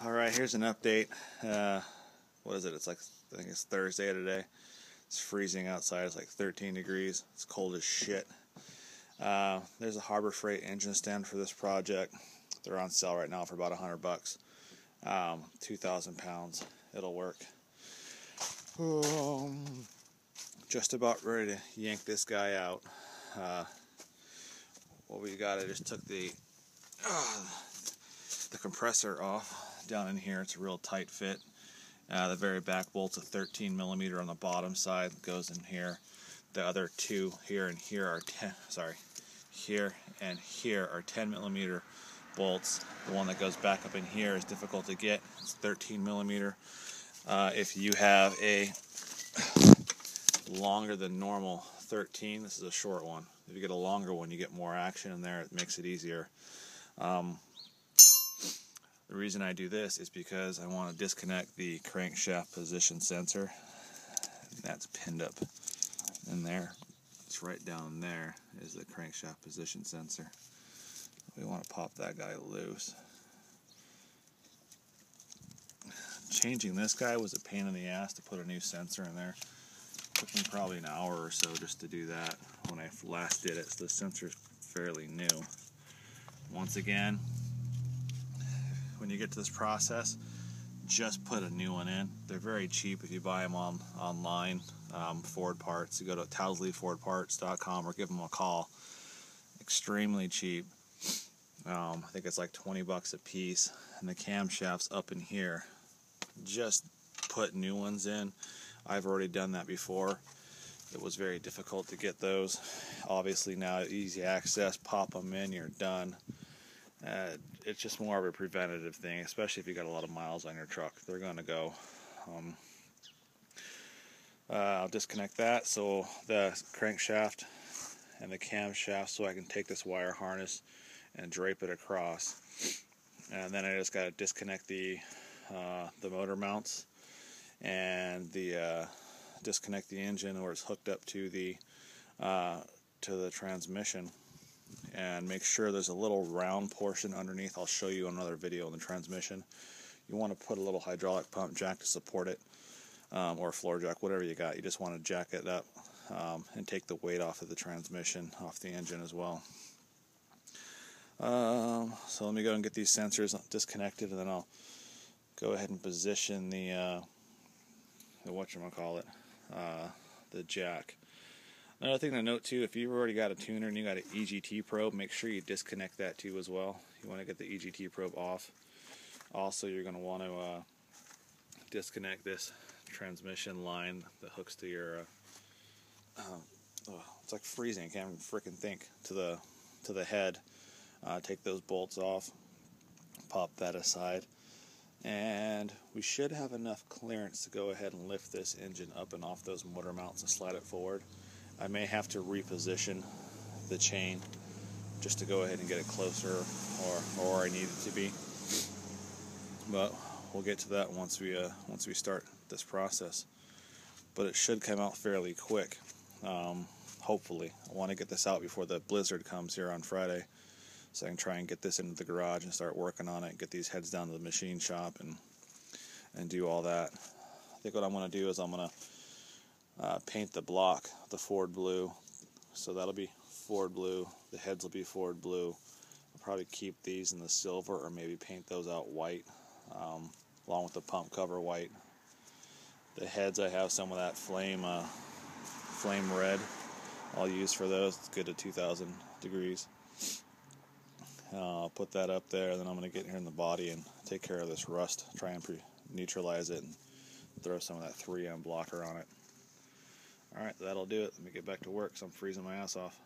Alright, here's an update. What is it? It's like, I think it's Thursday today. It's freezing outside. It's like 13 degrees. It's cold as shit. There's a Harbor Freight engine stand for this project. They're on sale right now for about $100. 2,000 pounds. It'll work. Just about ready to yank this guy out. What we got, I just took the compressor off down in here. It's a real tight fit. The very back bolt's a 13 millimeter on the bottom side, goes in here. The other two here and here are 10. Sorry, here and here are 10 millimeter bolts. The one that goes back up in here is difficult to get. It's 13 millimeter. If you have a longer than normal 13, this is a short one. If you get a longer one, you get more action in there. It makes it easier. The reason I do this is because I want to disconnect the crankshaft position sensor. That's pinned up in there. It's right down there is the crankshaft position sensor. We want to pop that guy loose. Changing this guy was a pain in the ass to put a new sensor in there. It took me probably an hour or so just to do that when I last did it, so the sensor's fairly new. Once again, when you get to this process, just put a new one in. They're very cheap if you buy them online. Ford parts. You go to TowsleyFordParts.com or give them a call. Extremely cheap. I think it's like 20 bucks a piece. And the camshaft's up in here. Just put new ones in. I've already done that before. It was very difficult to get those. Obviously now easy access. Pop them in, you're done. It's just more of a preventative thing, especially if you got a lot of miles on your truck. They're going to go. I'll disconnect that, so the crankshaft and the camshaft, so I can take this wire harness and drape it across. And then I just got to disconnect the motor mounts and disconnect the engine where it's hooked up to the transmission. And make sure there's a little round portion underneath. I'll show you another video on the transmission. You want to put a little hydraulic pump jack to support it, or a floor jack, whatever you got. You just want to jack it up and take the weight off of the transmission, off the engine as well. So let me go and get these sensors disconnected, and then I'll go ahead and position the whatchamacallit, the jack. Another thing to note too, if you've already got a tuner and you got an EGT probe, make sure you disconnect that too as well. You want to get the EGT probe off. Also, you're going to want to disconnect this transmission line that hooks to your it's like freezing, I can't even freaking think, to the head. Take those bolts off, pop that aside, and we should have enough clearance to go ahead and lift this engine up and off those motor mounts and slide it forward. I may have to reposition the chain just to go ahead and get it closer or where I need it to be. But we'll get to that once we start this process. But it should come out fairly quick. Hopefully. I want to get this out before the blizzard comes here on Friday, so I can try and get this into the garage and start working on it, get these heads down to the machine shop and do all that. I think what I'm going to do is I'm going to paint the block the Ford blue, so that'll be Ford blue. The heads will be Ford blue. I'll probably keep these in the silver, or maybe paint those out white, along with the pump cover white. The heads, I have some of that flame red I'll use for those. It's good at 2,000 degrees. I'll put that up there, and then I'm going to get here in the body and take care of this rust, try and neutralize it, and throw some of that 3M blocker on it. Alright, that'll do it. Let me get back to work, so I'm freezing my ass off.